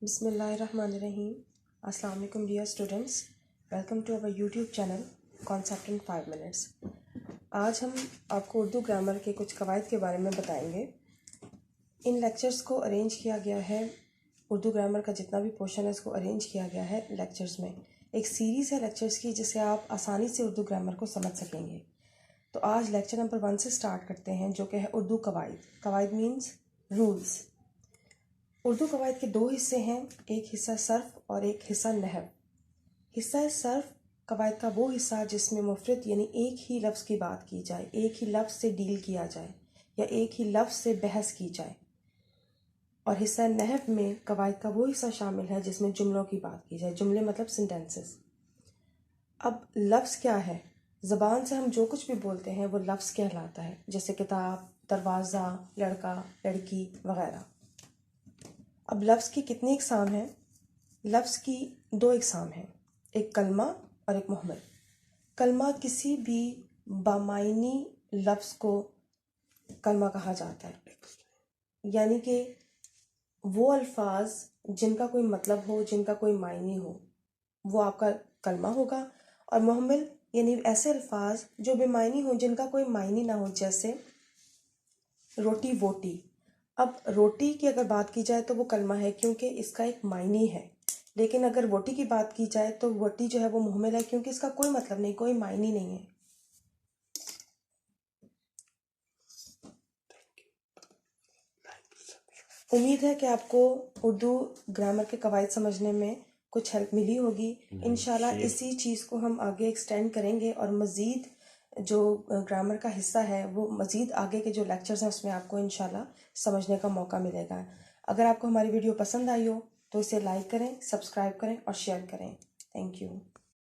بسم اللہ الرحمن الرحیم. السلام علیکم dear students, welcome to our YouTube channel concept in 5 minutes. آج ہم آپ کو اردو گرامر کے کچھ قواعد کے بارے میں بتائیں گے. ان لیکچرز کو ارینج کیا گیا ہے, اردو گرامر کا جتنا بھی پورشن ہے اس کو ارینج کیا گیا ہے لیکچرز میں. ایک سیریز ہے لیکچرز کی جس سے آپ آسانی سے اردو گرامر کو سمجھ سکیں گے. تو آج لیکچر نمبر 1 سے سٹارٹ کرتے ہیں, جو کہ ہے اردو قواعد. قواعد مینز رولز. اردو قواعد کے 2 حصے ہیں, ایک حصہ صرف اور ایک حصہ نحو. حصہ صرف قواعد کا وہ حصہ جس میں مفرد یعنی ایک ہی لفظ کی بات کی جائے, ایک ہی لفظ سے ڈیل کیا جائے یا ایک ہی لفظ سے بحث کی جائے. اور حصہ نحو میں قواعد کا وہ حصہ شامل ہے جس میں جملوں کی بات کی جائے. جملے مطلب سینٹینسز. اب لفظ کیا ہے؟ زبان سے ہم جو کچھ بھی بولتے ہیں وہ لفظ کہلاتا ہے, جیسے کتاب, دروازہ, لڑکا, لڑکی وغیرہ. اب لفظ کی کتنی اقسام ہیں؟ لفظ کی 2 اقسام ہیں, ایک کلمہ اور ایک محمل. کلمہ کسی بھی بامعنی لفظ کو کلمہ کہا جاتا ہے, یعنی کہ وہ الفاظ جن کا کوئی مطلب ہو, جن کا کوئی معنی ہو, وہ آپ کا کلمہ ہوگا. اور محمل یعنی ایسے الفاظ جو بے معنی ہوں, جن کا کوئی معنی نہ ہو, جیسے روٹی ووٹی. اب روٹی کی اگر بات کی جائے تو وہ کلمہ ہے کیونکہ اس کا ایک معنی ہے, لیکن اگر ووٹی کی بات کی جائے تو ووٹی جو ہے وہ محمل ہے کیونکہ اس کا کوئی مطلب نہیں, کوئی معنی نہیں ہے. امید ہے کہ آپ کو اردو گرامر کے قواعد سمجھنے میں کچھ ہیلپ ملی ہوگی. انشاءاللہ اسی چیز کو ہم آگے ایکسٹینڈ کریں گے اور مزید جو گرامر کا حصہ ہے وہ مزید آگے کے جو لیکچرز ہیں اس میں آپ کو انشاءاللہ سمجھنے کا موقع ملے گا. اگر آپ کو ہماری ویڈیو پسند آئی ہو تو اسے لائک کریں, سبسکرائب کریں اور شیئر کریں. Thank you.